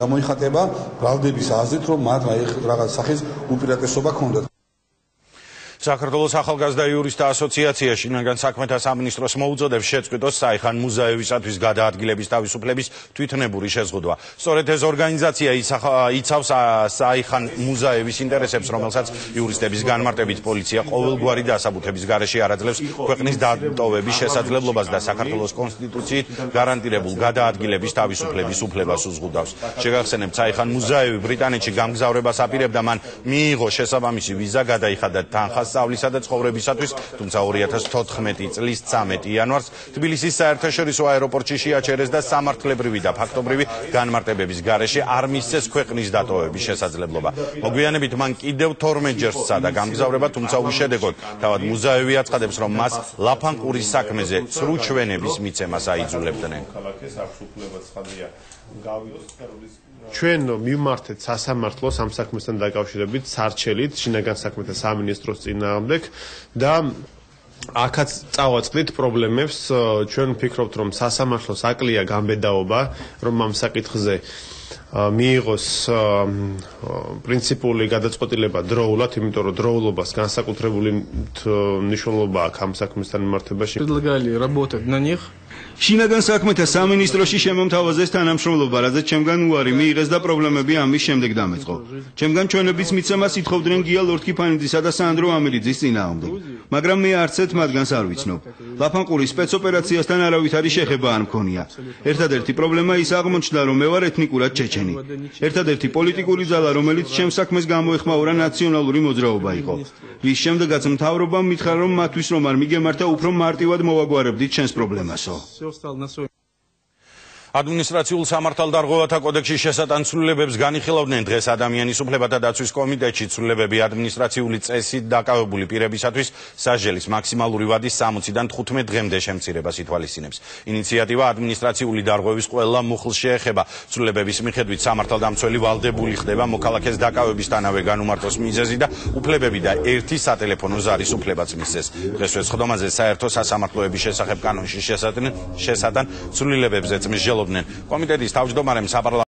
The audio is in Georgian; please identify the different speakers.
Speaker 1: გამოიხატება ბრალდების აზრით, რომ მათ რაღაც სახის უპირატესობა ჰქონდათ.
Speaker 2: საქართველოს ახალგაზრდა იურისტთა ასოციაცია შინაგან საქმეთა სამინისტროს მოუწოდებს შეწყვიტოს საიხან მუზეევისათვის გადაადგილების თავისუფლების თვითნებური შეზღუდვა. სწორედ ეს ორგანიზაცია იცავს საიხან მუზეევის ინტერესებს, რომელსაც იურისტების განმარტებით პოლიცია ყოველგვარი დასაბუთების გარეშე არ აძლევს ქვეყნის დატოვების შესაძლებლობას და საქართველოს კონსტიტუციით გარანტირებულ გადაადგილების თავისუფლების უფლებას უზღუდავს. შეგახსენებთ, საიხან მუზეევი ბრიტანეთში გამგზავრებას აპირებდა, მან მიიღო შესაბამისი ვიზა, გადაიხადა თანხა სწავლისა და ცხოვრებისათვის, თუმცა 2014 წლის 13 იანვარს თბილისის საერთაშორისო აეროპორტში შეაჩერეს და სამართლებრივი და ფაქტობრივი განმარტებების გარეშე არ მისცეს ქვეყნის დატოვების შესაძლებლობა. მოგვიანებით მან კიდევ 12 ჯერ სცადა გამგზავრება, თუმცა უშედეგოდ. თავად მუზეევი აცხადებს, რომ მას ლაფანყურის საქმეზე ცრუ ჩვენების მიცემას აიძულებდნენ.
Speaker 3: ჩვენ მივმართეთ სასამართლოს ამ საქმესთან დაკავშირებით სარჩელით შინაგან საქმეთა სამინისტროს წინააღმდეგ და აქაც წავაწყდით პრობლემებს. ჩვენ ვფიქრობთ, რომ სასამართლოს აკლია გამბედაობა, რომ ამ საკითხზე მიიღოს პრინციპული გადაწყვეტილება დროულად, იმიტომ რომ დროულობას განსაკუთრებული მნიშვნელობა აქვს ამ საქმესთან მიმართებაში.
Speaker 4: Предлагали работать на них. შინაგან საქმეთა სამინისტროში შემომთავაზეს თანამშრომლობა, რაზეც ჩემგან უარი მიიღეს და პრობლემები ამის შემდეგ დამეწყო. ჩემგან ჩვენების მიცემას ითხოვდნენ გია ლორთქიფანიძისა და სანდრო ამირიძის წინააღმდეგ, მაგრამ მე არცერთ მათგანს არ ვიცნობ. ლაფანყურის სპეცოპერაციასთან არავითარი შეხება არ მქონია. ერთადერთი პრობლემა ის აღმოჩნდა, რომ მე ვარ ეთნიკურად ჩეჩენი. ერთადერთი პოლიტიკური ძალა, რომელიც ჩემს საქმეს გამოეხმაურა, ნაციონალური მოძრაობა იყო. რის შემდეგაც მთავრობამ მითხრა, რომ მათთვის რომ არ მიგემართა, უფრო მარტივად მოვაგვარებდით ჩვენს პრობლემასო.
Speaker 2: ადმინისტრაციულ სამართალდარღვევათა კოდექსში შესატან ცვლილებებს განიხილავდნენ დღეს ადამიანის უფლებათა დაცვის კომიტეტში. ცვლილებები ადმინისტრაციული წესით დაკავებული პირებისათვის სასჯელის მაქსიმალური ვადის 60-დან 15 დღემდე შემცირებას ითვალისწინებს. ინიციატივა ადმინისტრაციული დარღვევის ყველა მუხლს შეეხება. ცვლილებების მიხედვით სამართალდამცველი ვალდებული ხდება მოქალაქეს დაკავებისთანავე განუმარტოს მიზეზი და უფლებები და ერთი სატელეფონო ზარის უფლებაც მისცეს. დღესვე სხდომაზე საერთო სასამართლოების შესახებ კანონში შესატან ცვლილებებზეც მსჯელობდნენ. კომიტეტის თავმჯდომარემ